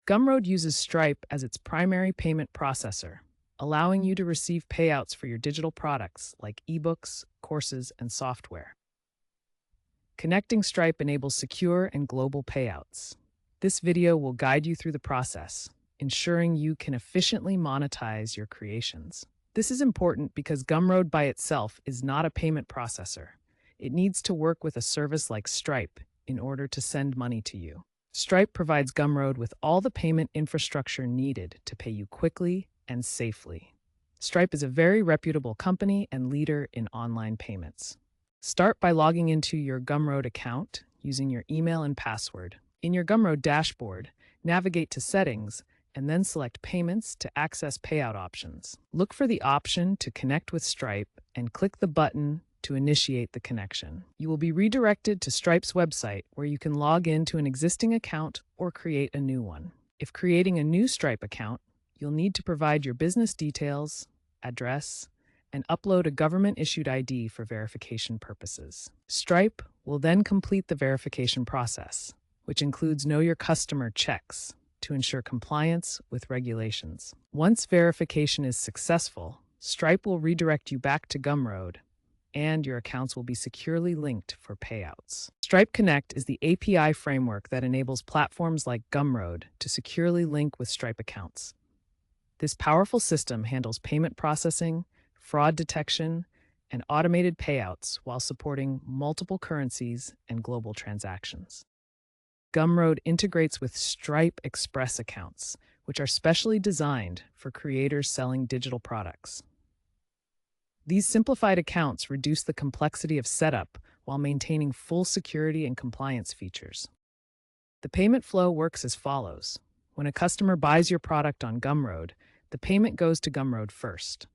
Gumroad uses Stripe as its primary payment processor, allowing you to receive payouts for your digital products like ebooks, courses, and software. Connecting Stripe enables secure and global payouts. This video will guide you through the process, ensuring you can efficiently monetize your creations. This is important because Gumroad by itself is not a payment processor. It needs to work with a service like Stripe in order to send money to you. Stripe provides Gumroad with all the payment infrastructure needed to pay you quickly and safely. Stripe is a very reputable company and leader in online payments. Start by logging into your Gumroad account using your email and password. In your Gumroad dashboard, navigate to Settings and then select Payments to access payout options. Look for the option to connect with Stripe and click the button to initiate the connection. You will be redirected to Stripe's website where you can log in to an existing account or create a new one. If creating a new Stripe account, you'll need to provide your business details, address, and upload a government-issued ID for verification purposes. Stripe will then complete the verification process, which includes Know Your Customer checks to ensure compliance with regulations. Once verification is successful, Stripe will redirect you back to Gumroad, and your accounts will be securely linked for payouts. Stripe Connect is the API framework that enables platforms like Gumroad to securely link with Stripe accounts. This powerful system handles payment processing, fraud detection, and automated payouts while supporting multiple currencies and global transactions. Gumroad integrates with Stripe Express accounts, which are specially designed for creators selling digital products. These simplified accounts reduce the complexity of setup while maintaining full security and compliance features. The payment flow works as follows. When a customer buys your product on Gumroad, the payment goes to Gumroad first.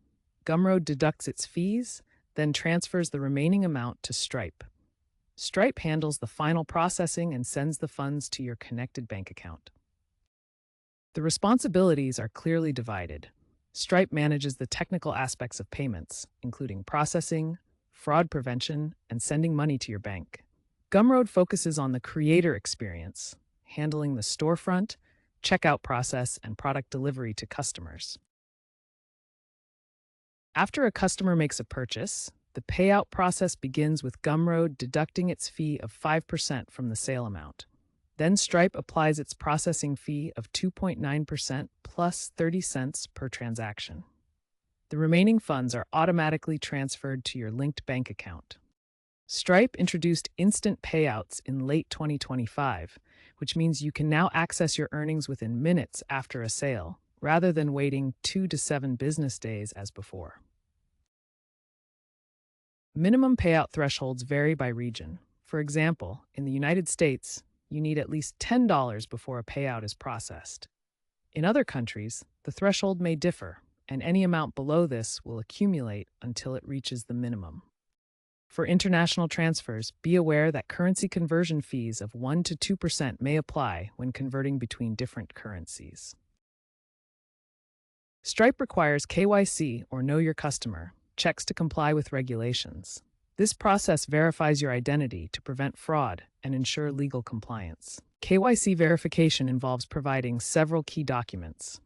Gumroad deducts its fees, then transfers the remaining amount to Stripe. Stripe handles the final processing and sends the funds to your connected bank account. The responsibilities are clearly divided. Stripe manages the technical aspects of payments, including processing, fraud prevention, and sending money to your bank. Gumroad focuses on the creator experience, handling the storefront, checkout process, and product delivery to customers. After a customer makes a purchase, the payout process begins with Gumroad deducting its fee of 5% from the sale amount. Then Stripe applies its processing fee of 2.9% plus 30 cents per transaction. The remaining funds are automatically transferred to your linked bank account. Stripe introduced instant payouts in late 2025, which means you can now access your earnings within minutes after a sale, rather than waiting 2 to 7 business days as before. Minimum payout thresholds vary by region. For example, in the United States, you need at least $10 before a payout is processed. In other countries, the threshold may differ, and any amount below this will accumulate until it reaches the minimum. For international transfers, be aware that currency conversion fees of 1 to 2% may apply when converting between different currencies. Stripe requires KYC, or Know Your Customer, checks to comply with regulations. This process verifies your identity to prevent fraud and ensure legal compliance. KYC verification involves providing several key documents.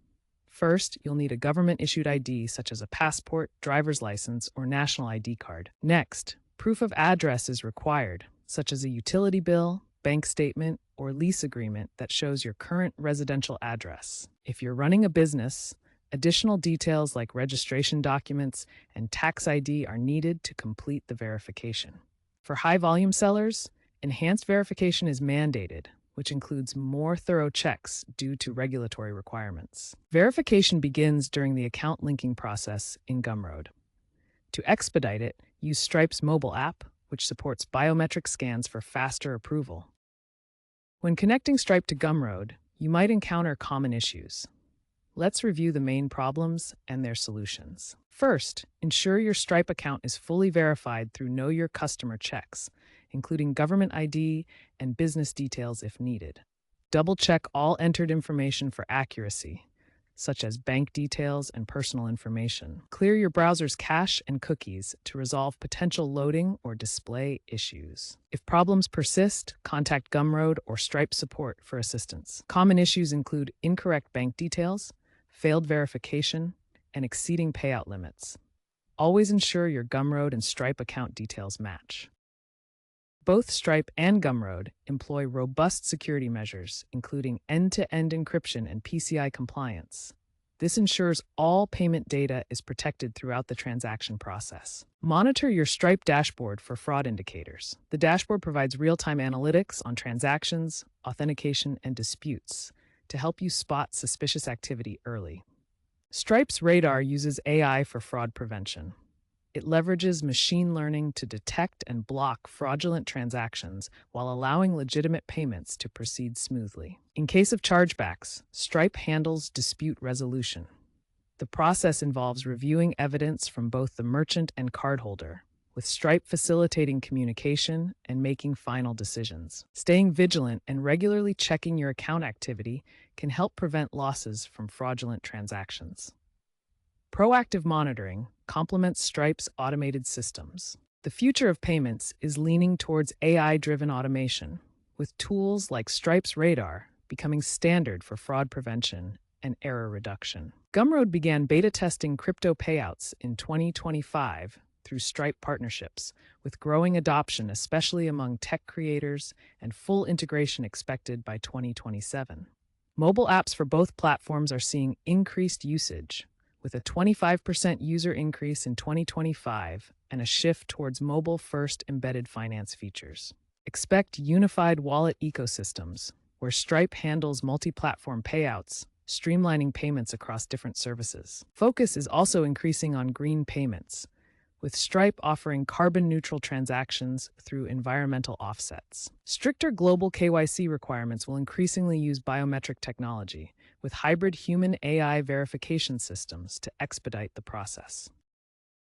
First, you'll need a government-issued ID such as a passport, driver's license, or national ID card. Next, proof of address is required, such as a utility bill, bank statement, or lease agreement that shows your current residential address. If you're running a business, additional details like registration documents and tax ID are needed to complete the verification. For high-volume sellers, enhanced verification is mandated, which includes more thorough checks due to regulatory requirements. Verification begins during the account linking process in Gumroad. To expedite it, use Stripe's mobile app, which supports biometric scans for faster approval. When connecting Stripe to Gumroad, you might encounter common issues. Let's review the main problems and their solutions. First, ensure your Stripe account is fully verified through Know Your Customer checks, including government ID and business details if needed. Double-check all entered information for accuracy. such as bank details and personal information. Clear your browser's cache and cookies to resolve potential loading or display issues. If problems persist, contact Gumroad or Stripe support for assistance. Common issues include incorrect bank details, failed verification, and exceeding payout limits. Always ensure your Gumroad and Stripe account details match. Both Stripe and Gumroad employ robust security measures, including end-to-end encryption and PCI compliance. This ensures all payment data is protected throughout the transaction process. Monitor your Stripe dashboard for fraud indicators. The dashboard provides real-time analytics on transactions, authentication, and disputes to help you spot suspicious activity early. Stripe's Radar uses AI for fraud prevention. It leverages machine learning to detect and block fraudulent transactions while allowing legitimate payments to proceed smoothly. In case of chargebacks, Stripe handles dispute resolution. The process involves reviewing evidence from both the merchant and cardholder, with Stripe facilitating communication and making final decisions. Staying vigilant and regularly checking your account activity can help prevent losses from fraudulent transactions. Proactive monitoring complements Stripe's automated systems. The future of payments is leaning towards AI-driven automation, with tools like Stripe's Radar becoming standard for fraud prevention and error reduction. Gumroad began beta testing crypto payouts in 2025 through Stripe partnerships, with growing adoption especially among tech creators and full integration expected by 2027. Mobile apps for both platforms are seeing increased usage, with a 25% user increase in 2025 and a shift towards mobile-first embedded finance features. Expect unified wallet ecosystems, where Stripe handles multi-platform payouts, streamlining payments across different services. Focus is also increasing on green payments, with Stripe offering carbon-neutral transactions through environmental offsets. Stricter global KYC requirements will increasingly use biometric technology, with hybrid human-AI verification systems to expedite the process.